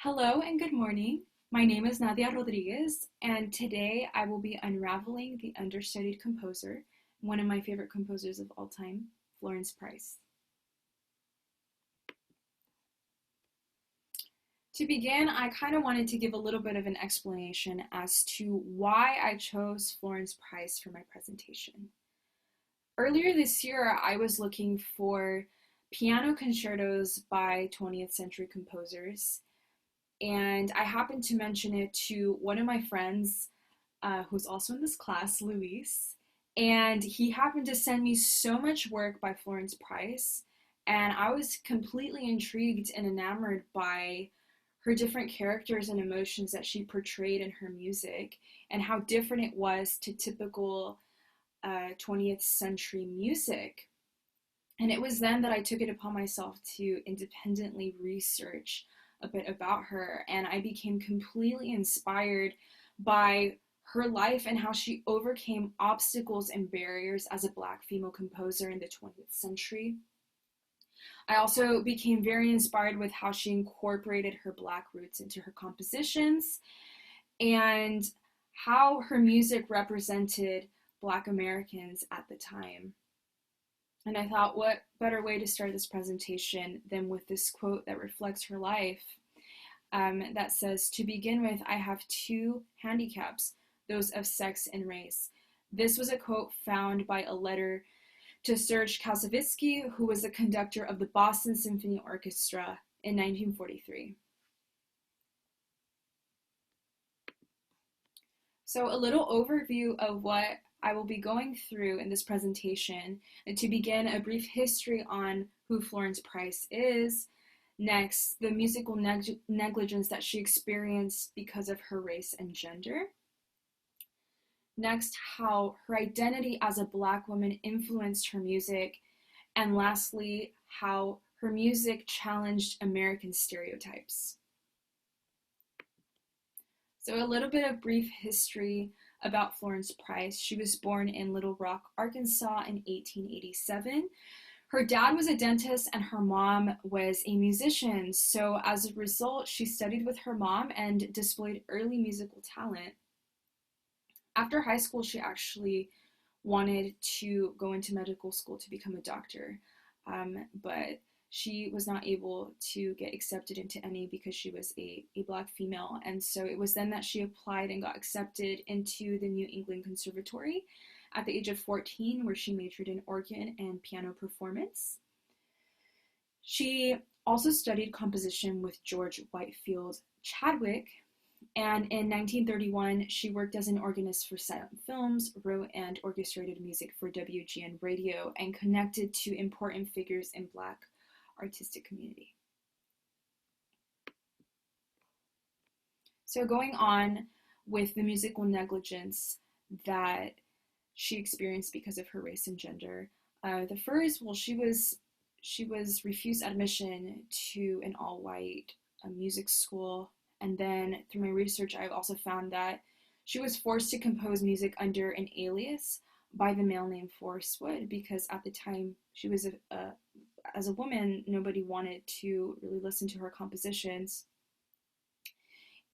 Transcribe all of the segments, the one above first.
Hello and good morning. My name is Nadia Rodriguez, and today I will be unraveling the understudied composer, one of my favorite composers of all time, Florence Price. To begin, I kind of wanted to give a little bit of an explanation as to why I chose Florence Price for my presentation. Earlier this year, I was looking for piano concertos by 20th century composers, and I happened to mention it to one of my friends who's also in this class, Luis, and he happened to send me so much work by Florence Price, and I was completely intrigued and enamored by her different characters and emotions that she portrayed in her music, and how different it was to typical 20th century music. And it was then that I took it upon myself to independently research a bit about her, and I became completely inspired by her life and how she overcame obstacles and barriers as a Black female composer in the 20th century. I also became very inspired with how she incorporated her Black roots into her compositions and how her music represented Black Americans at the time. And I thought, what better way to start this presentation than with this quote that reflects her life, that says, "To begin with, I have two handicaps, those of sex and race." This was a quote found by a letter to Serge Kasavitsky, who was the conductor of the Boston Symphony Orchestra in 1943. So a little overview of what I will be going through in this presentation, and to begin, a brief history on who Florence Price is. Next, the musical negligence that she experienced because of her race and gender. Next, how her identity as a Black woman influenced her music. And lastly, how her music challenged American stereotypes. So a little bit of brief history about Florence Price. She was born in Little Rock, Arkansas in 1887. Her dad was a dentist and her mom was a musician. So as a result, she studied with her mom and displayed early musical talent. After high school, she actually wanted to go into medical school to become a doctor, but she was not able to get accepted into any because she was a Black female. And so it was then that she applied and got accepted into the New England Conservatory at the age of 14, where she majored in organ and piano performance. She also studied composition with George Whitefield Chadwick, and in 1931, she worked as an organist for silent films, wrote and orchestrated music for WGN radio, and connected to important figures in Black artistic community. So going on with the musical negligence that she experienced because of her race and gender. The first, well, she was refused admission to an all-white music school. And then through my research, I also found that she was forced to compose music under an alias by the male name Forrest Wood, because at the time she was as a woman, nobody wanted to really listen to her compositions.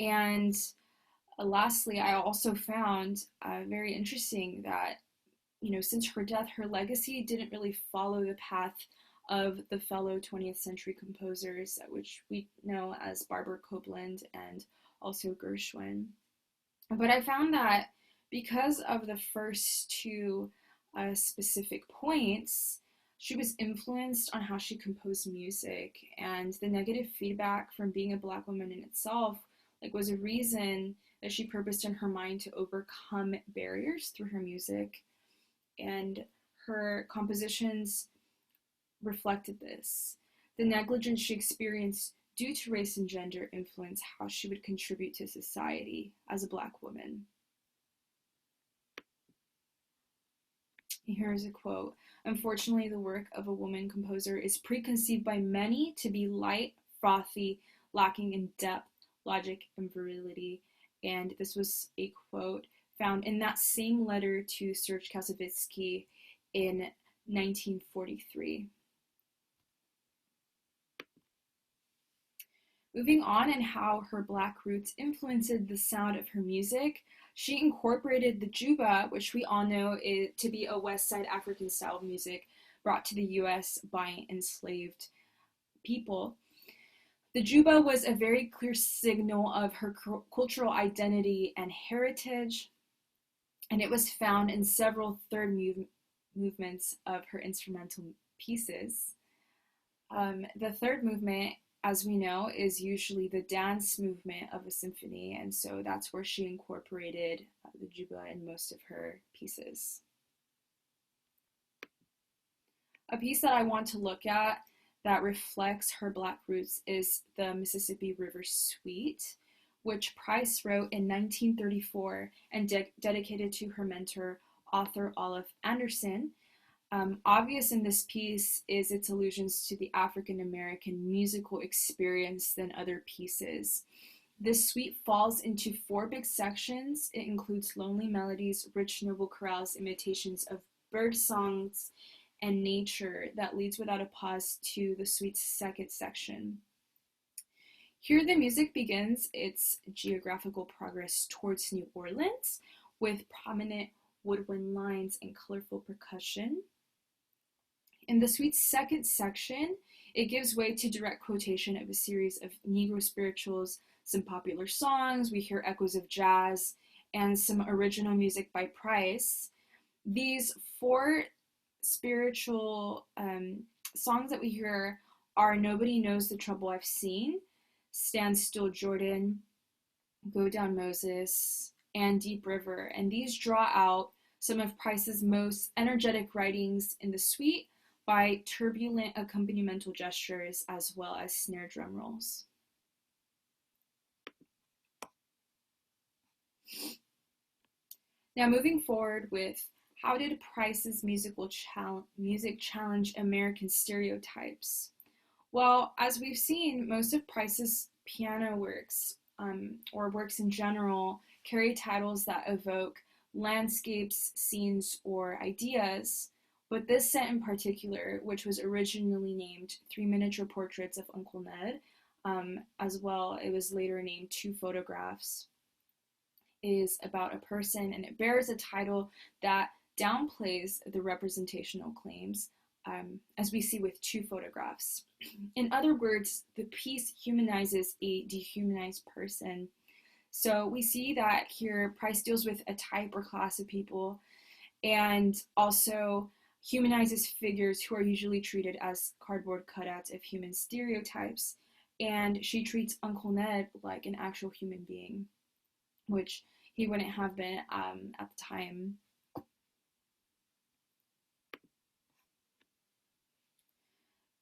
And lastly, I also found very interesting that, since her death, her legacy didn't really follow the path of the fellow 20th century composers, which we know as Barbara Copeland and also Gershwin. But I found that because of the first two specific points, she was influenced on how she composed music, and the negative feedback from being a Black woman in itself was a reason that she purposed in her mind to overcome barriers through her music, and her compositions reflected this. The negligence she experienced due to race and gender influenced how she would contribute to society as a Black woman. Here's a quote. "Unfortunately, the work of a woman composer is preconceived by many to be light, frothy, lacking in depth, logic, and virility." And this was a quote found in that same letter to Serge Kasavitsky in 1943. Moving on and how her Black roots influenced the sound of her music, she incorporated the juba, which we all know to be a West Side African style of music brought to the US by enslaved people. The juba was a very clear signal of her cultural identity and heritage, and it was found in several movements of her instrumental pieces. The third movement, as we know, is usually the dance movement of a symphony, and so that's where she incorporated the juba in most of her pieces. A piece that I want to look at that reflects her Black roots is the Mississippi River Suite, which Price wrote in 1934 and dedicated to her mentor, author Olive Anderson. Obvious in this piece is its allusions to the African American musical experience than other pieces. This suite falls into 4 big sections. It includes lonely melodies, rich noble chorales, imitations of bird songs, and nature that leads without a pause to the suite's second section. Here the music begins its geographical progress towards New Orleans with prominent woodwind lines and colorful percussion. In the suite's second section, it gives way to direct quotation of a series of Negro spirituals, some popular songs, we hear echoes of jazz, and some original music by Price. These 4 spiritual songs that we hear are Nobody Knows the Trouble I've Seen, Stand Still Jordan, Go Down Moses, and Deep River. And these draw out some of Price's most energetic writings in the suite by turbulent accompanimental gestures as well as snare drum rolls. Now moving forward with how did Price's music challenge American stereotypes? Well, as we've seen, most of Price's piano works, or works in general, carry titles that evoke landscapes, scenes, or ideas. But this set in particular, which was originally named 3 Miniature Portraits of Uncle Ned, as well, it was later named 2 Photographs, is about a person, and it bears a title that downplays the representational claims, as we see with 2 Photographs. In other words, the piece humanizes a dehumanized person. So we see that here Price deals with a type or class of people and also humanizes figures who are usually treated as cardboard cutouts of human stereotypes, and she treats Uncle Ned like an actual human being, which he wouldn't have been at the time.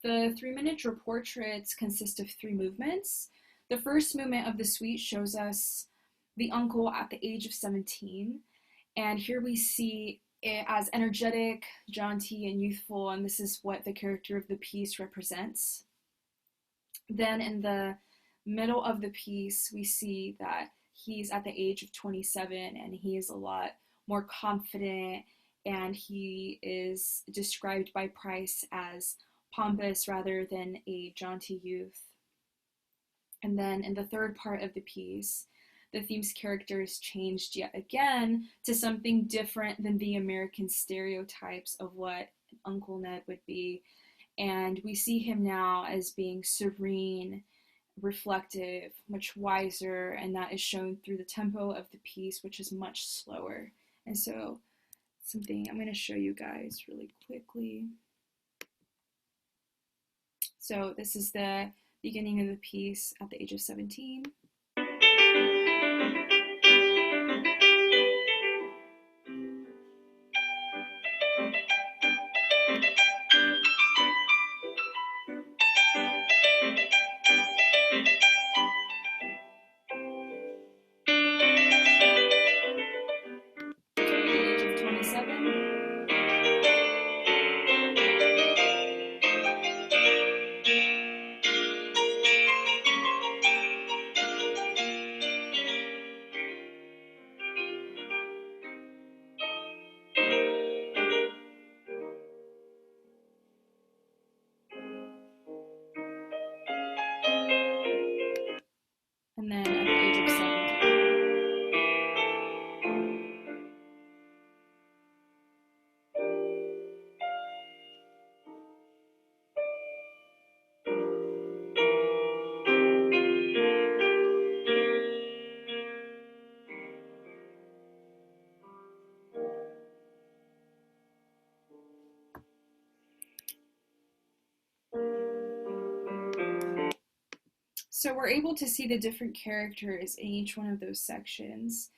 The 3 miniature portraits consist of 3 movements. The first movement of the suite shows us the uncle at the age of 17, and here we see it as energetic, jaunty, and youthful, and this is what the character of the piece represents. Then in the middle of the piece, we see that he's at the age of 27, and he is a lot more confident, and he is described by Price as pompous rather than a jaunty youth. And then in the third part of the piece, the theme's characters changed yet again to something different than the American stereotypes of what Uncle Ned would be. And we see him now as being serene, reflective, much wiser, and that is shown through the tempo of the piece, which is much slower. And so something I'm going to show you guys really quickly. So this is the beginning of the piece at the age of 17. So we're able to see the different characters in each one of those sections.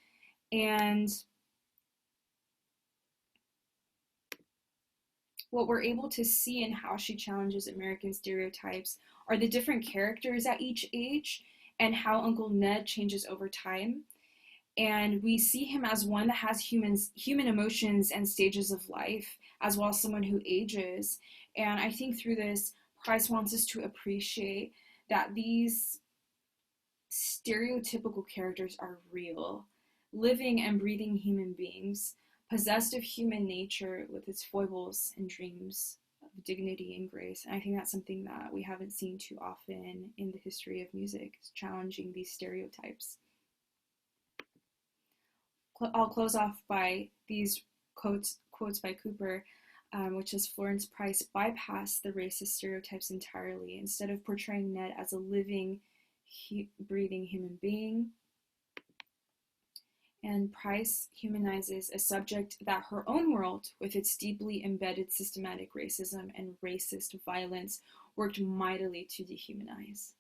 And what we're able to see in how she challenges American stereotypes are the different characters at each age and how Uncle Ned changes over time. And we see him as one that has human emotions and stages of life, as well as someone who ages. And I think through this, Price wants us to appreciate that these stereotypical characters are real, living and breathing human beings, possessed of human nature with its foibles and dreams of dignity and grace. And I think that's something that we haven't seen too often in the history of music, is challenging these stereotypes. I'll close off by these quotes by Cooper, which is Florence Price bypassed the racist stereotypes entirely. Instead of portraying Ned as a living, breathing human being, and Price humanizes a subject that her own world, with its deeply embedded systematic racism and racist violence, worked mightily to dehumanize.